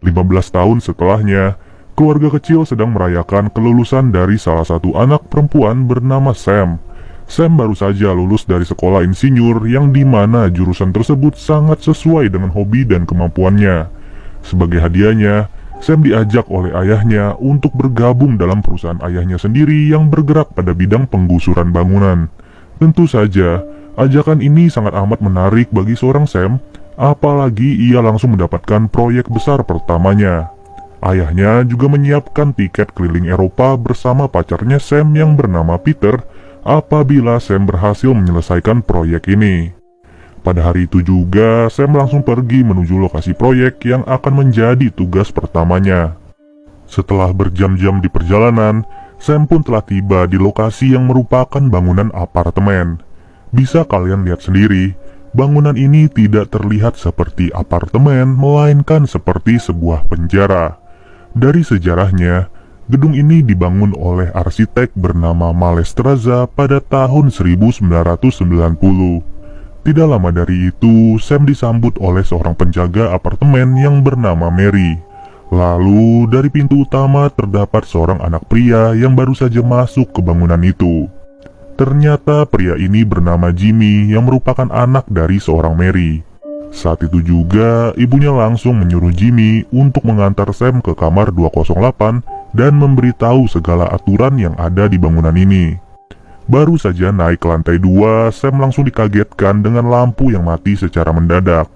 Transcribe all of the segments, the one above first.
15 tahun setelahnya, keluarga kecil sedang merayakan kelulusan dari salah satu anak perempuan bernama Sam. Sam baru saja lulus dari sekolah insinyur yang dimana jurusan tersebut sangat sesuai dengan hobi dan kemampuannya. Sebagai hadiahnya, Sam diajak oleh ayahnya untuk bergabung dalam perusahaan ayahnya sendiri yang bergerak pada bidang penggusuran bangunan. Tentu saja, ajakan ini sangat amat menarik bagi seorang Sam, apalagi ia langsung mendapatkan proyek besar pertamanya. Ayahnya juga menyiapkan tiket keliling Eropa bersama pacarnya Sam yang bernama Peter apabila Sam berhasil menyelesaikan proyek ini. Pada hari itu juga, Sam langsung pergi menuju lokasi proyek yang akan menjadi tugas pertamanya. Setelah berjam-jam di perjalanan, Sam pun telah tiba di lokasi yang merupakan bangunan apartemen. Bisa kalian lihat sendiri, bangunan ini tidak terlihat seperti apartemen, melainkan seperti sebuah penjara. Dari sejarahnya, gedung ini dibangun oleh arsitek bernama Mallestraza pada tahun 1990. Tidak lama dari itu, Sam disambut oleh seorang penjaga apartemen yang bernama Mary. Lalu, dari pintu utama terdapat seorang anak pria yang baru saja masuk ke bangunan itu. Ternyata pria ini bernama Jimmy yang merupakan anak dari seorang Mary. Saat itu juga, ibunya langsung menyuruh Jimmy untuk mengantar Sam ke kamar 208 dan memberitahu segala aturan yang ada di bangunan ini. Baru saja naik ke lantai 2, Sam langsung dikagetkan dengan lampu yang mati secara mendadak.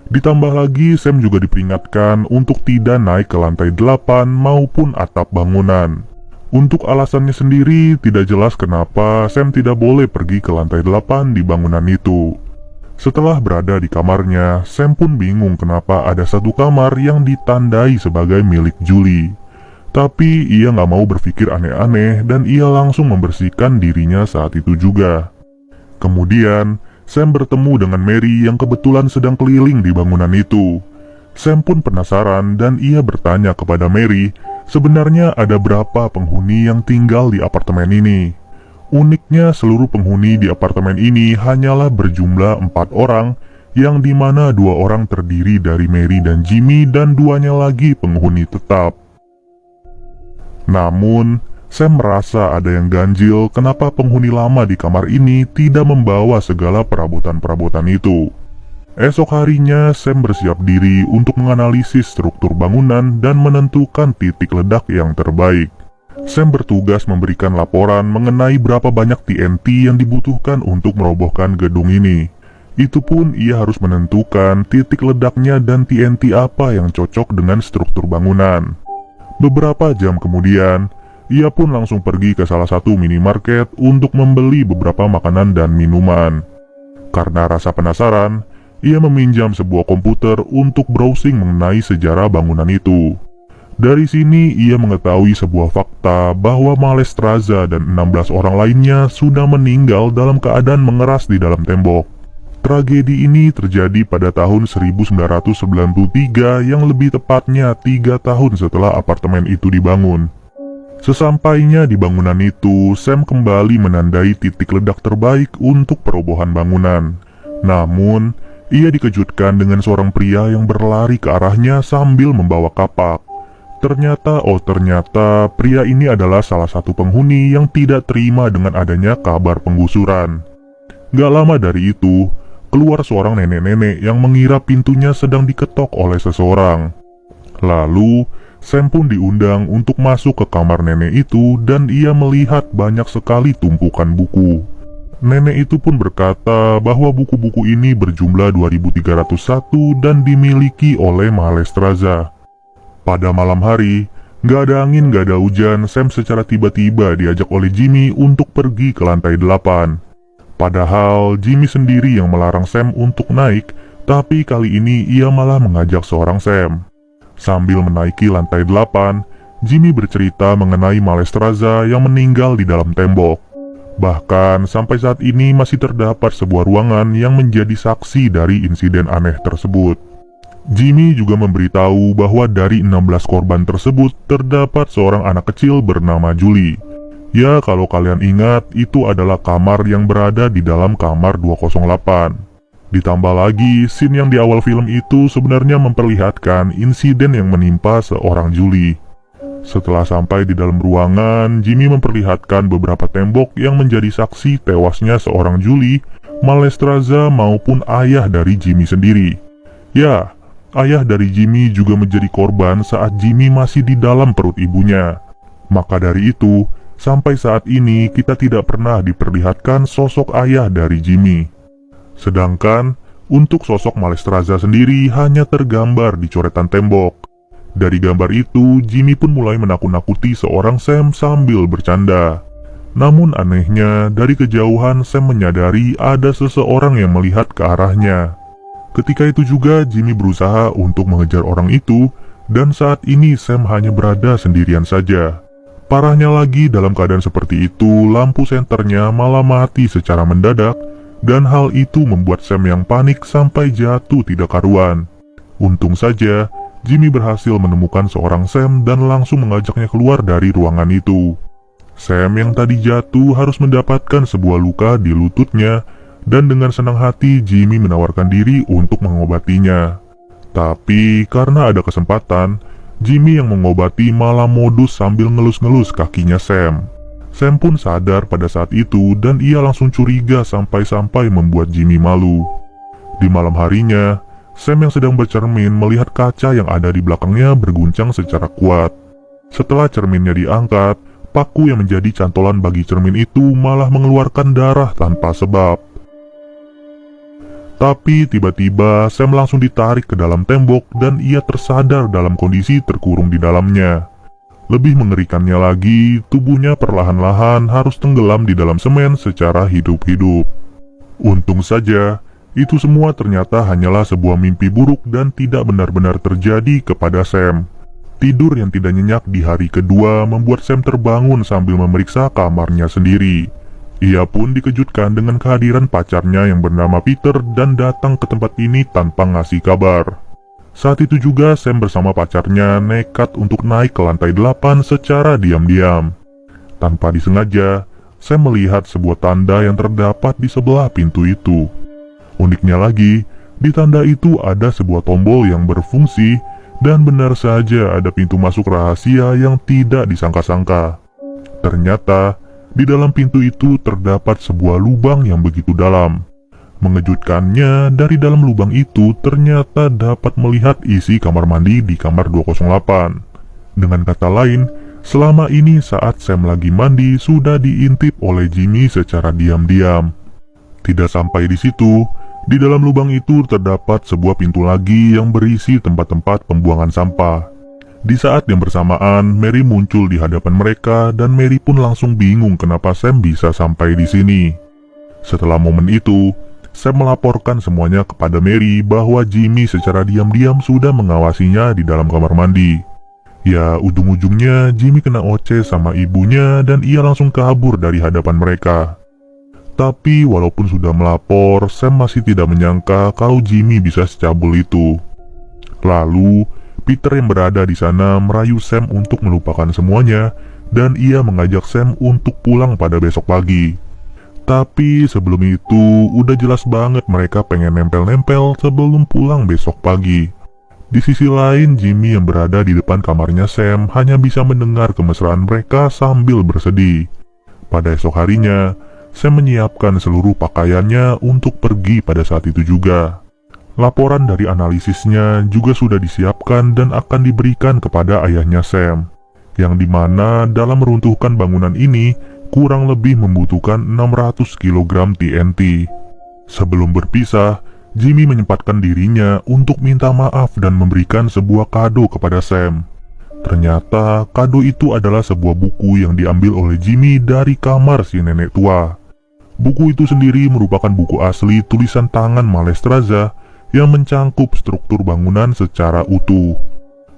Ditambah lagi, Sam juga diperingatkan untuk tidak naik ke lantai 8 maupun atap bangunan. Untuk alasannya sendiri, tidak jelas kenapa Sam tidak boleh pergi ke lantai 8 di bangunan itu. Setelah berada di kamarnya, Sam pun bingung kenapa ada satu kamar yang ditandai sebagai milik Julie. Tapi ia nggak mau berpikir aneh-aneh dan ia langsung membersihkan dirinya saat itu juga. Kemudian, Sam bertemu dengan Mary yang kebetulan sedang keliling di bangunan itu. Sam pun penasaran dan ia bertanya kepada Mary, sebenarnya ada berapa penghuni yang tinggal di apartemen ini. Uniknya, seluruh penghuni di apartemen ini hanyalah berjumlah 4 orang, yang dimana 2 orang terdiri dari Mary dan Jimmy dan 2-nya lagi penghuni tetap. Namun, Sam merasa ada yang ganjil kenapa penghuni lama di kamar ini tidak membawa segala perabotan-perabotan itu. Esok harinya, Sam bersiap diri untuk menganalisis struktur bangunan dan menentukan titik ledak yang terbaik. Sam bertugas memberikan laporan mengenai berapa banyak TNT yang dibutuhkan untuk merobohkan gedung ini. Itu pun ia harus menentukan titik ledaknya dan TNT apa yang cocok dengan struktur bangunan. Beberapa jam kemudian, ia pun langsung pergi ke salah satu minimarket untuk membeli beberapa makanan dan minuman. Karena rasa penasaran, ia meminjam sebuah komputer untuk browsing mengenai sejarah bangunan itu. Dari sini ia mengetahui sebuah fakta bahwa Mallestraza dan 16 orang lainnya sudah meninggal dalam keadaan mengeras di dalam tembok. Tragedi ini terjadi pada tahun 1993 yang lebih tepatnya 3 tahun setelah apartemen itu dibangun. Sesampainya di bangunan itu, Sam kembali menandai titik ledak terbaik untuk perobohan bangunan. Namun, ia dikejutkan dengan seorang pria yang berlari ke arahnya sambil membawa kapak. Ternyata pria ini adalah salah satu penghuni yang tidak terima dengan adanya kabar penggusuran. Gak lama dari itu, keluar seorang nenek-nenek yang mengira pintunya sedang diketok oleh seseorang. Lalu, Sam pun diundang untuk masuk ke kamar nenek itu dan ia melihat banyak sekali tumpukan buku. Nenek itu pun berkata bahwa buku-buku ini berjumlah 2301 dan dimiliki oleh Mallestraza. Pada malam hari, gak ada angin gak ada hujan, Sam secara tiba-tiba diajak oleh Jimmy untuk pergi ke lantai 8. Padahal Jimmy sendiri yang melarang Sam untuk naik, tapi kali ini ia malah mengajak seorang Sam. Sambil menaiki lantai 8, Jimmy bercerita mengenai Mallestraza yang meninggal di dalam tembok. Bahkan sampai saat ini masih terdapat sebuah ruangan yang menjadi saksi dari insiden aneh tersebut. Jimmy juga memberitahu bahwa dari 16 korban tersebut terdapat seorang anak kecil bernama Julie. Ya, kalau kalian ingat, itu adalah kamar yang berada di dalam kamar 208. Ditambah lagi, scene yang di awal film itu sebenarnya memperlihatkan insiden yang menimpa seorang Julie. Setelah sampai di dalam ruangan, Jimmy memperlihatkan beberapa tembok yang menjadi saksi tewasnya seorang Julie, Malestroza maupun ayah dari Jimmy sendiri. Ya, ayah dari Jimmy juga menjadi korban saat Jimmy masih di dalam perut ibunya. Maka dari itu, sampai saat ini kita tidak pernah diperlihatkan sosok ayah dari Jimmy. Sedangkan, untuk sosok Malestroza sendiri hanya tergambar di coretan tembok. Dari gambar itu, Jimmy pun mulai menakut-nakuti seorang Sam sambil bercanda. Namun anehnya, dari kejauhan Sam menyadari ada seseorang yang melihat ke arahnya. Ketika itu juga Jimmy berusaha untuk mengejar orang itu, dan saat ini Sam hanya berada sendirian saja. Parahnya lagi, dalam keadaan seperti itu, lampu senternya malah mati secara mendadak, dan hal itu membuat Sam yang panik sampai jatuh tidak karuan. Untung saja, Jimmy berhasil menemukan seorang Sam dan langsung mengajaknya keluar dari ruangan itu. Sam yang tadi jatuh harus mendapatkan sebuah luka di lututnya, dan dengan senang hati Jimmy menawarkan diri untuk mengobatinya. Tapi karena ada kesempatan, Jimmy yang mengobati malah modus sambil ngelus-ngelus kakinya Sam. Sam pun sadar pada saat itu dan ia langsung curiga sampai-sampai membuat Jimmy malu. Di malam harinya, Sam yang sedang bercermin melihat kaca yang ada di belakangnya berguncang secara kuat. Setelah cerminnya diangkat, paku yang menjadi cantolan bagi cermin itu malah mengeluarkan darah tanpa sebab. Tapi tiba-tiba Sam langsung ditarik ke dalam tembok dan ia tersadar dalam kondisi terkurung di dalamnya. Lebih mengerikannya lagi, tubuhnya perlahan-lahan harus tenggelam di dalam semen secara hidup-hidup. Untung saja, itu semua ternyata hanyalah sebuah mimpi buruk dan tidak benar-benar terjadi kepada Sam. Tidur yang tidak nyenyak di hari kedua membuat Sam terbangun sambil memeriksa kamarnya sendiri. Ia pun dikejutkan dengan kehadiran pacarnya yang bernama Peter dan datang ke tempat ini tanpa ngasih kabar. Saat itu juga Sam bersama pacarnya nekat untuk naik ke lantai 8 secara diam-diam. Tanpa disengaja, Sam melihat sebuah tanda yang terdapat di sebelah pintu itu. Uniknya lagi, di tanda itu ada sebuah tombol yang berfungsi dan benar saja ada pintu masuk rahasia yang tidak disangka-sangka. Ternyata, di dalam pintu itu terdapat sebuah lubang yang begitu dalam. Mengejutkannya, dari dalam lubang itu ternyata dapat melihat isi kamar mandi di kamar 208. Dengan kata lain, selama ini saat Sam lagi mandi sudah diintip oleh Jimmy secara diam-diam. Tidak sampai di situ, di dalam lubang itu terdapat sebuah pintu lagi yang berisi tempat-tempat pembuangan sampah. Di saat yang bersamaan, Mary muncul di hadapan mereka dan Mary pun langsung bingung kenapa Sam bisa sampai di sini. Setelah momen itu, Sam melaporkan semuanya kepada Mary bahwa Jimmy secara diam-diam sudah mengawasinya di dalam kamar mandi. Ya, ujung-ujungnya Jimmy kena oceh sama ibunya dan ia langsung kabur dari hadapan mereka. Tapi walaupun sudah melapor, Sam masih tidak menyangka kalau Jimmy bisa secabul itu. Lalu, Peter yang berada di sana merayu Sam untuk melupakan semuanya dan ia mengajak Sam untuk pulang pada besok pagi. Tapi sebelum itu, udah jelas banget mereka pengen nempel-nempel sebelum pulang besok pagi. Di sisi lain, Jimmy yang berada di depan kamarnya Sam hanya bisa mendengar kemesraan mereka sambil bersedih. Pada esok harinya, Sam menyiapkan seluruh pakaiannya untuk pergi pada saat itu juga. Laporan dari analisisnya juga sudah disiapkan dan akan diberikan kepada ayahnya Sam, yang dimana dalam meruntuhkan bangunan ini, kurang lebih membutuhkan 600 kg TNT. Sebelum berpisah, Jimmy menyempatkan dirinya untuk minta maaf dan memberikan sebuah kado kepada Sam. Ternyata kado itu adalah sebuah buku yang diambil oleh Jimmy dari kamar si nenek tua. Buku itu sendiri merupakan buku asli tulisan tangan Malestroza yang mencangkup struktur bangunan secara utuh.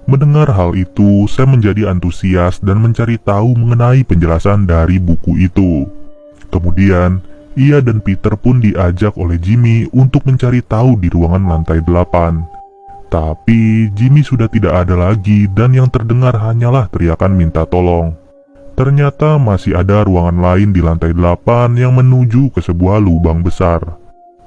Mendengar hal itu, Sam menjadi antusias dan mencari tahu mengenai penjelasan dari buku itu. Kemudian, ia dan Peter pun diajak oleh Jimmy untuk mencari tahu di ruangan lantai 8. Tapi, Jimmy sudah tidak ada lagi dan yang terdengar hanyalah teriakan minta tolong. Ternyata masih ada ruangan lain di lantai 8 yang menuju ke sebuah lubang besar.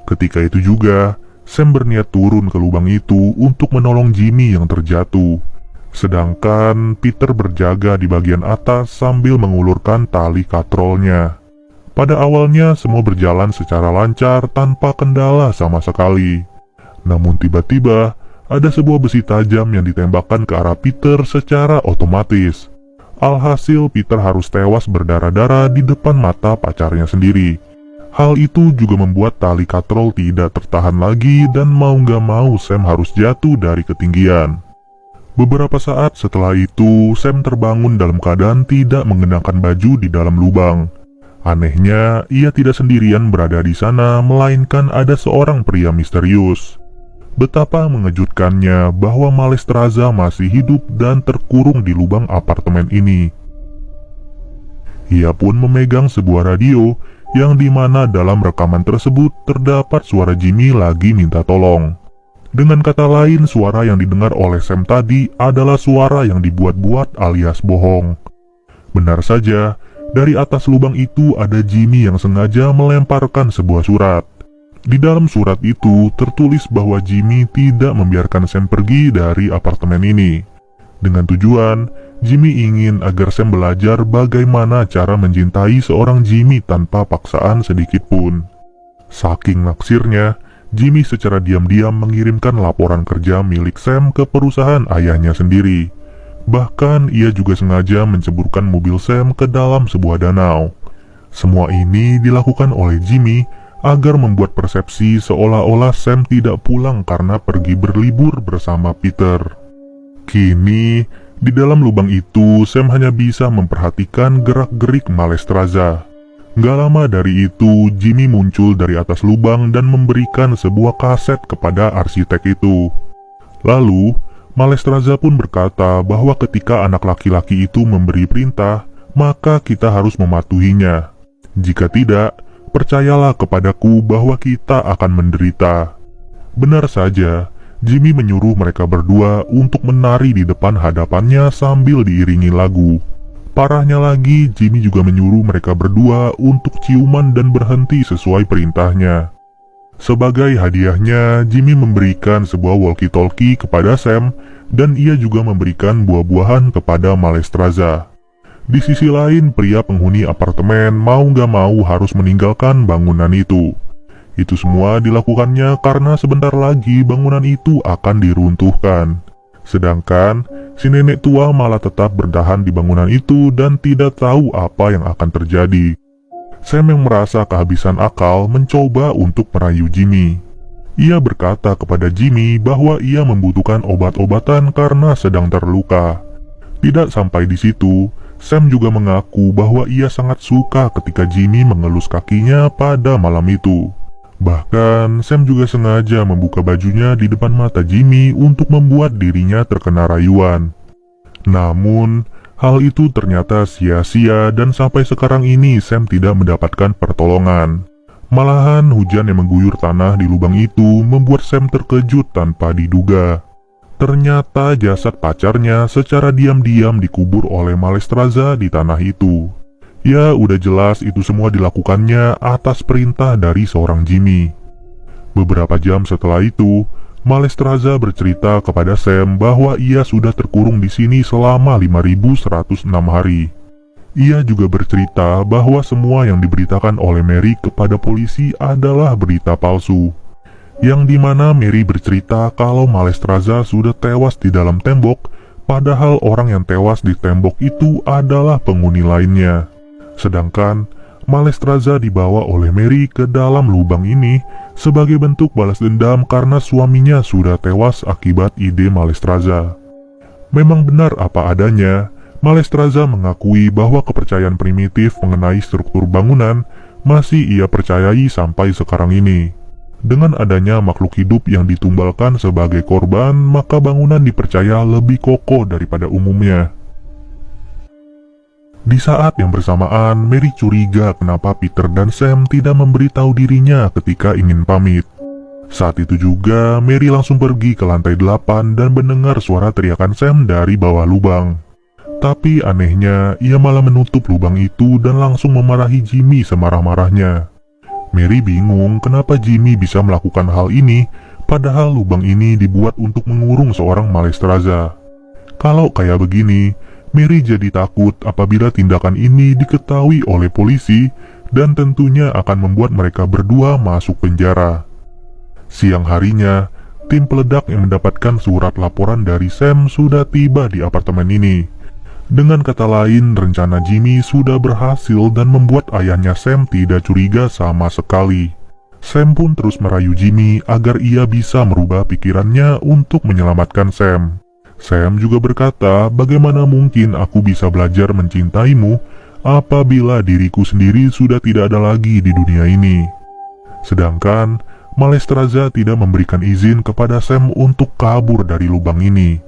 Ketika itu juga, Sam berniat turun ke lubang itu untuk menolong Jimmy yang terjatuh. Sedangkan Peter berjaga di bagian atas sambil mengulurkan tali katrolnya. Pada awalnya semua berjalan secara lancar tanpa kendala sama sekali. Namun tiba-tiba, ada sebuah besi tajam yang ditembakkan ke arah Peter secara otomatis. Alhasil Peter harus tewas berdarah-darah di depan mata pacarnya sendiri. Hal itu juga membuat tali katrol tidak tertahan lagi dan mau gak mau Sam harus jatuh dari ketinggian. Beberapa saat setelah itu, Sam terbangun dalam keadaan tidak mengenakan baju di dalam lubang. Anehnya, ia tidak sendirian berada di sana, melainkan ada seorang pria misterius. Betapa mengejutkannya bahwa Malestraza masih hidup dan terkurung di lubang apartemen ini. Ia pun memegang sebuah radio yang dimana dalam rekaman tersebut terdapat suara Jimmy lagi minta tolong. Dengan kata lain, suara yang didengar oleh Sam tadi adalah suara yang dibuat-buat alias bohong. Benar saja, dari atas lubang itu ada Jimmy yang sengaja melemparkan sebuah surat. Di dalam surat itu tertulis bahwa Jimmy tidak membiarkan Sam pergi dari apartemen ini. Dengan tujuan, Jimmy ingin agar Sam belajar bagaimana cara mencintai seorang Jimmy tanpa paksaan sedikitpun. Saking naksirnya, Jimmy secara diam-diam mengirimkan laporan kerja milik Sam ke perusahaan ayahnya sendiri. Bahkan ia juga sengaja menceburkan mobil Sam ke dalam sebuah danau. Semua ini dilakukan oleh Jimmy agar membuat persepsi seolah-olah Sam tidak pulang karena pergi berlibur bersama Peter. Kini, di dalam lubang itu Sam hanya bisa memperhatikan gerak-gerik Malestraza. Gak lama dari itu, Jimmy muncul dari atas lubang dan memberikan sebuah kaset kepada arsitek itu. Lalu, Malestraza pun berkata bahwa ketika anak laki-laki itu memberi perintah, maka kita harus mematuhinya. Jika tidak, percayalah kepadaku bahwa kita akan menderita. Benar saja, Jimmy menyuruh mereka berdua untuk menari di depan hadapannya sambil diiringi lagu. Parahnya lagi, Jimmy juga menyuruh mereka berdua untuk ciuman dan berhenti sesuai perintahnya. Sebagai hadiahnya, Jimmy memberikan sebuah walkie-talkie kepada Sam, dan ia juga memberikan buah-buahan kepada Malestraza. Di sisi lain, pria penghuni apartemen mau gak mau harus meninggalkan bangunan itu. Itu semua dilakukannya karena sebentar lagi bangunan itu akan diruntuhkan. Sedangkan, si nenek tua malah tetap bertahan di bangunan itu dan tidak tahu apa yang akan terjadi. Sam yang merasa kehabisan akal mencoba untuk merayu Jimmy. Ia berkata kepada Jimmy bahwa ia membutuhkan obat-obatan karena sedang terluka. Tidak sampai di situ, Sam juga mengaku bahwa ia sangat suka ketika Jimmy mengelus kakinya pada malam itu. Bahkan, Sam juga sengaja membuka bajunya di depan mata Jimmy untuk membuat dirinya terkena rayuan. Namun, hal itu ternyata sia-sia dan sampai sekarang ini Sam tidak mendapatkan pertolongan. Malahan, hujan yang mengguyur tanah di lubang itu membuat Sam terkejut tanpa diduga. Ternyata jasad pacarnya secara diam-diam dikubur oleh Malestraza di tanah itu. Ya, udah jelas itu semua dilakukannya atas perintah dari seorang Jimmy. Beberapa jam setelah itu, Malestraza bercerita kepada Sam bahwa ia sudah terkurung di sini selama 5106 hari. Ia juga bercerita bahwa semua yang diberitakan oleh Mary kepada polisi adalah berita palsu. Yang dimana Mary bercerita kalau Malestraza sudah tewas di dalam tembok, padahal orang yang tewas di tembok itu adalah penghuni lainnya. Sedangkan, Malestraza dibawa oleh Mary ke dalam lubang ini sebagai bentuk balas dendam karena suaminya sudah tewas akibat ide Malestraza. Memang benar apa adanya, Malestraza mengakui bahwa kepercayaan primitif mengenai struktur bangunan masih ia percayai sampai sekarang ini. Dengan adanya makhluk hidup yang ditumbalkan sebagai korban, maka bangunan dipercaya lebih kokoh daripada umumnya. Di saat yang bersamaan, Mary curiga kenapa Peter dan Sam tidak memberitahu dirinya ketika ingin pamit. Saat itu juga, Mary langsung pergi ke lantai 8 dan mendengar suara teriakan Sam dari bawah lubang. Tapi anehnya, ia malah menutup lubang itu dan langsung memarahi Jimmy semarah-marahnya. Mary bingung kenapa Jimmy bisa melakukan hal ini, padahal lubang ini dibuat untuk mengurung seorang Malestroza. Kalau kayak begini, Mary jadi takut apabila tindakan ini diketahui oleh polisi dan tentunya akan membuat mereka berdua masuk penjara. Siang harinya, tim peledak yang mendapatkan surat laporan dari Sam sudah tiba di apartemen ini. Dengan kata lain, rencana Jimmy sudah berhasil dan membuat ayahnya Sam tidak curiga sama sekali. Sam pun terus merayu Jimmy agar ia bisa merubah pikirannya untuk menyelamatkan Sam. Sam juga berkata, bagaimana mungkin aku bisa belajar mencintaimu apabila diriku sendiri sudah tidak ada lagi di dunia ini. Sedangkan Malestroza tidak memberikan izin kepada Sam untuk kabur dari lubang ini.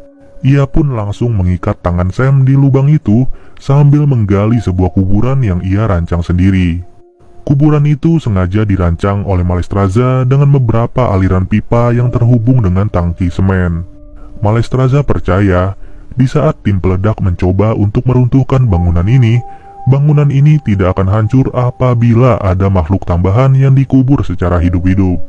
Ia pun langsung mengikat tangan Sam di lubang itu sambil menggali sebuah kuburan yang ia rancang sendiri. Kuburan itu sengaja dirancang oleh Malestroza dengan beberapa aliran pipa yang terhubung dengan tangki semen. Malestroza percaya, di saat tim peledak mencoba untuk meruntuhkan bangunan ini tidak akan hancur apabila ada makhluk tambahan yang dikubur secara hidup-hidup.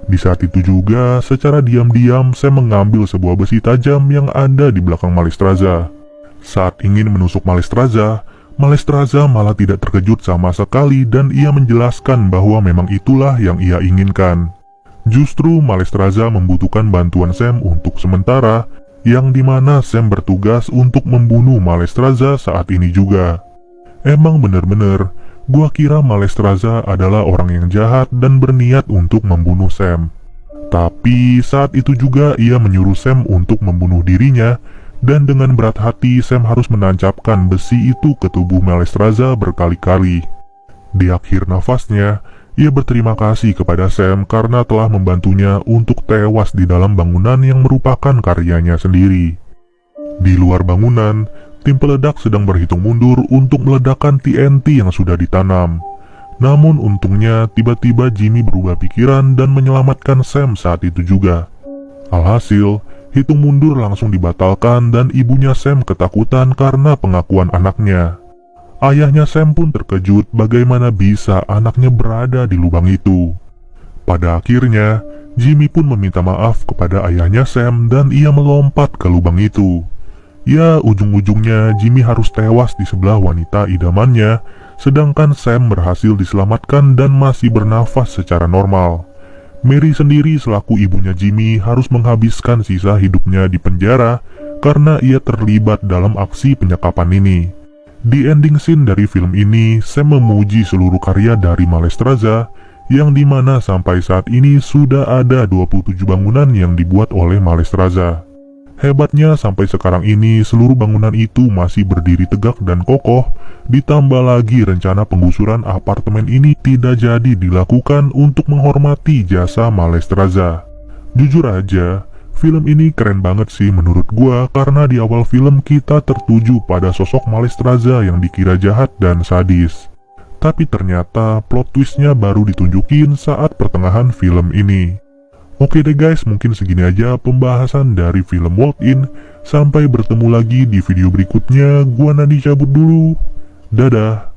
Di saat itu juga, secara diam-diam Sam mengambil sebuah besi tajam yang ada di belakang Malestroza. Saat ingin menusuk Malestroza malah tidak terkejut sama sekali dan ia menjelaskan bahwa memang itulah yang ia inginkan. Justru Malestroza membutuhkan bantuan Sam untuk sementara, yang dimana Sam bertugas untuk membunuh Malestroza saat ini juga. Emang bener-bener, gua kira Malestroza adalah orang yang jahat dan berniat untuk membunuh Sam. Tapi saat itu juga ia menyuruh Sam untuk membunuh dirinya, dan dengan berat hati Sam harus menancapkan besi itu ke tubuh Malestroza berkali-kali. Di akhir nafasnya, ia berterima kasih kepada Sam karena telah membantunya untuk tewas di dalam bangunan yang merupakan karyanya sendiri. Di luar bangunan, tim peledak sedang berhitung mundur untuk meledakkan TNT yang sudah ditanam. Namun untungnya tiba-tiba Jimmy berubah pikiran dan menyelamatkan Sam saat itu juga. Alhasil, hitung mundur langsung dibatalkan dan ibunya Sam ketakutan karena pengakuan anaknya. Ayahnya Sam pun terkejut bagaimana bisa anaknya berada di lubang itu. Pada akhirnya, Jimmy pun meminta maaf kepada ayahnya Sam dan ia melompat ke lubang itu. Ya, ujung-ujungnya Jimmy harus tewas di sebelah wanita idamannya, sedangkan Sam berhasil diselamatkan dan masih bernafas secara normal. Mary sendiri selaku ibunya Jimmy harus menghabiskan sisa hidupnya di penjara karena ia terlibat dalam aksi penyekapan ini. Di ending scene dari film ini, Sam memuji seluruh karya dari Malestroza, yang dimana sampai saat ini sudah ada 27 bangunan yang dibuat oleh Malestroza. Hebatnya sampai sekarang ini seluruh bangunan itu masih berdiri tegak dan kokoh, ditambah lagi rencana penggusuran apartemen ini tidak jadi dilakukan untuk menghormati jasa Malestroza. Jujur aja, film ini keren banget sih menurut gua karena di awal film kita tertuju pada sosok Malestroza yang dikira jahat dan sadis. Tapi ternyata plot twistnya baru ditunjukin saat pertengahan film ini. Oke deh guys, mungkin segini aja pembahasan dari film Walk In. Sampai bertemu lagi di video berikutnya. Gua Nadi cabut dulu. Dadah.